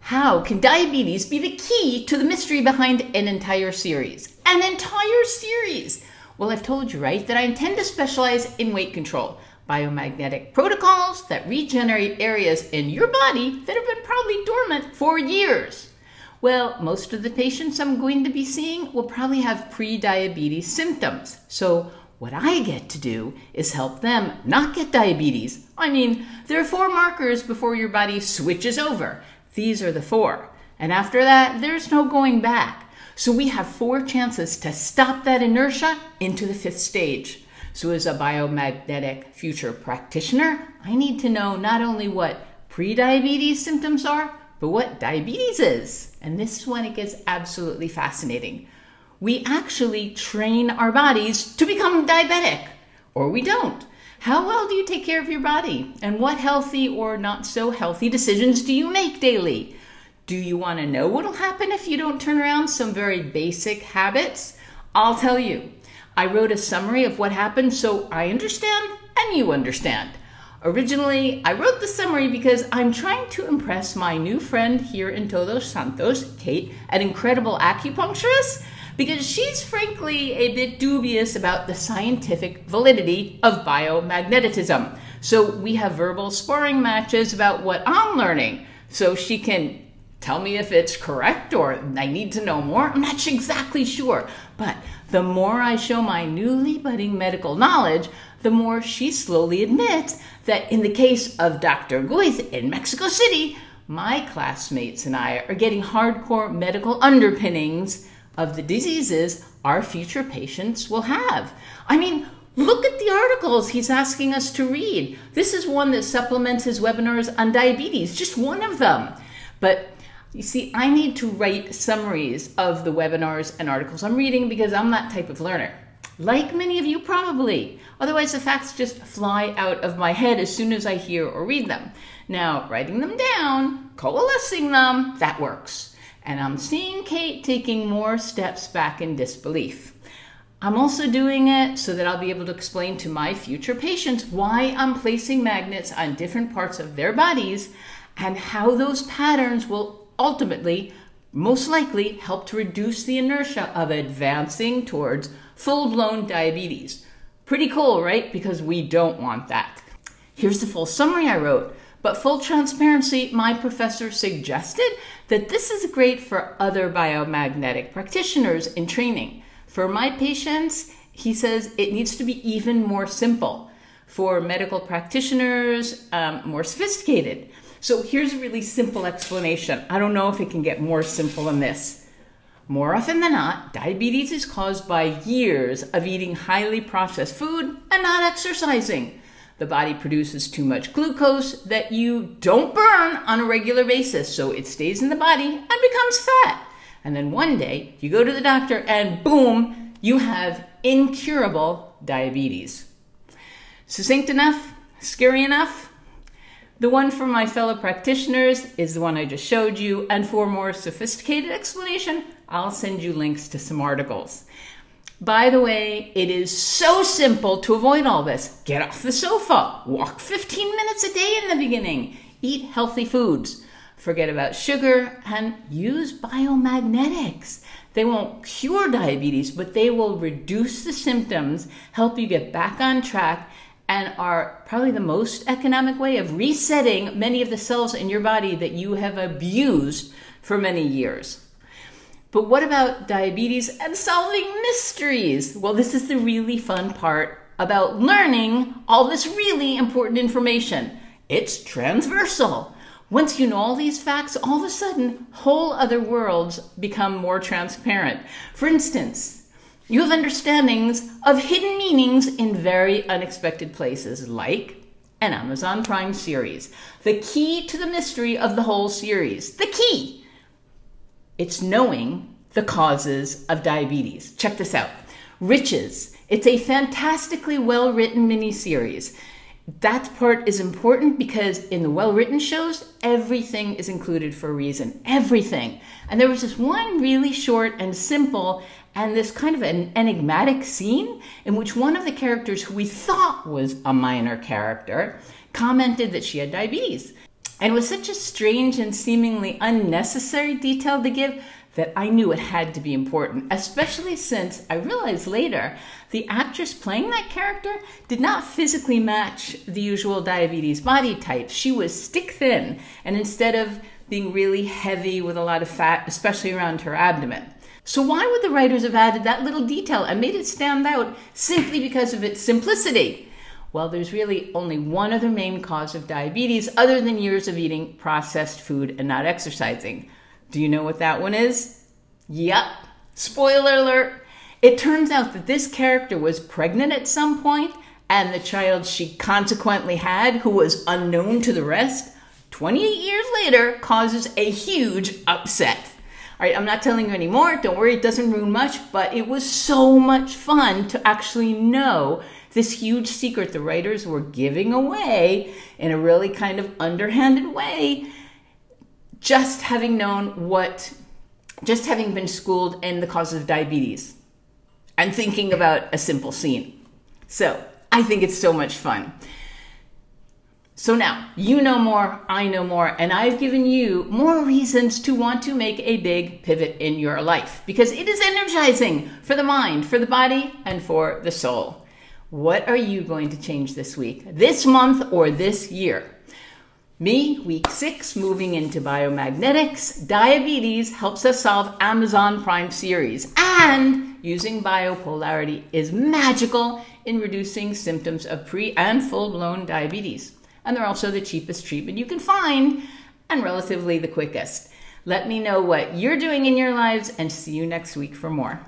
How can diabetes be the key to the mystery behind an entire series? An entire series! Well, I've told you, right, that I intend to specialize in weight control, biomagnetic protocols that regenerate areas in your body that have been probably dormant for years. Well, most of the patients I'm going to be seeing will probably have pre-diabetes symptoms. So what I get to do is help them not get diabetes. I mean, there are 4 markers before your body switches over. These are the 4. And after that, there's no going back. So we have 4 chances to stop that inertia into the 5th stage. So as a biomagnetic future practitioner, I need to know not only what pre-diabetes symptoms are, but what diabetes is. And this is when it gets absolutely fascinating. We actually train our bodies to become diabetic, or we don't. How well do you take care of your body? And what healthy or not so healthy decisions do you make daily? Do you want to know what'll happen if you don't turn around some very basic habits? I'll tell you. I wrote a summary of what happened so I understand and you understand. Originally, I wrote the summary because I'm trying to impress my new friend here in Todos Santos, Kate, an incredible acupuncturist, because she's frankly a bit dubious about the scientific validity of biomagnetism. So we have verbal sparring matches about what I'm learning, so she can tell me if it's correct or I need to know more. I'm not exactly sure, but the more I show my newly budding medical knowledge, the more she slowly admits that in the case of Dr. Guiz in Mexico City, my classmates and I are getting hardcore medical underpinnings of the diseases our future patients will have. I mean, look at the articles he's asking us to read. This is one that supplements his webinars on diabetes, just one of them. But you see, I need to write summaries of the webinars and articles I'm reading because I'm that type of learner. Like many of you probably. Otherwise, the facts just fly out of my head as soon as I hear or read them. Now, writing them down, coalescing them, that works. And I'm seeing Kate taking more steps back in disbelief. I'm also doing it so that I'll be able to explain to my future patients why I'm placing magnets on different parts of their bodies and how those patterns will ultimately, most likely, help to reduce the inertia of advancing towards full-blown diabetes. Pretty cool, right? Because we don't want that. Here's the full summary I wrote. But full transparency, my professor suggested that this is great for other biomagnetic practitioners in training. For my patients, he says it needs to be even more simple. For medical practitioners, more sophisticated. So here's a really simple explanation. I don't know if it can get more simple than this. More often than not, diabetes is caused by years of eating highly processed food and not exercising. The body produces too much glucose that you don't burn on a regular basis, so it stays in the body and becomes fat. And then one day, you go to the doctor and boom, you have incurable diabetes. Succinct enough? Scary enough? The one for my fellow practitioners is the one I just showed you, and for a more sophisticated explanation, I'll send you links to some articles. By the way, it is so simple to avoid all this. Get off the sofa, walk 15 minutes a day in the beginning, eat healthy foods, forget about sugar, and use biomagnetics. They won't cure diabetes, but they will reduce the symptoms, help you get back on track, and are probably the most economic way of resetting many of the cells in your body that you have abused for many years. But what about diabetes and solving mysteries? Well, this is the really fun part about learning all this really important information. It's transversal. Once you know all these facts, all of a sudden, whole other worlds become more transparent. For instance, you have understandings of hidden meanings in very unexpected places, like an Amazon Prime series. The key to the mystery of the whole series. The key! It's knowing the causes of diabetes. Check this out. Riches. It's a fantastically well-written miniseries. That part is important because in the well-written shows, everything is included for a reason. Everything. And there was this one really short and simple and this kind of an enigmatic scene in which one of the characters who we thought was a minor character commented that she had diabetes. And it was such a strange and seemingly unnecessary detail to give that I knew it had to be important, especially since I realized later the actress playing that character did not physically match the usual diabetes body type. She was stick thin, and instead of being really heavy with a lot of fat, especially around her abdomen. So why would the writers have added that little detail and made it stand out simply because of its simplicity? Well, there's really only one other main cause of diabetes other than years of eating processed food and not exercising. Do you know what that one is? Yep. Spoiler alert. It turns out that this character was pregnant at some point, and the child she consequently had, who was unknown to the rest, 28 years later causes a huge upset. All right, I'm not telling you anymore. Don't worry, it doesn't ruin much, but it was so much fun to actually know this huge secret the writers were giving away in a really kind of underhanded way, just having been schooled in the causes of diabetes and thinking about a simple scene. So I think it's so much fun. So now you know more, I know more, and I've given you more reasons to want to make a big pivot in your life because it is energizing for the mind, for the body, and for the soul. What are you going to change this week, this month, or this year? Me, week 6, moving into biomagnetics. Diabetes helps us solve Amazon Prime series. And using biopolarity is magical in reducing symptoms of pre- and full-blown diabetes. And they're also the cheapest treatment you can find and relatively the quickest. Let me know what you're doing in your lives and see you next week for more.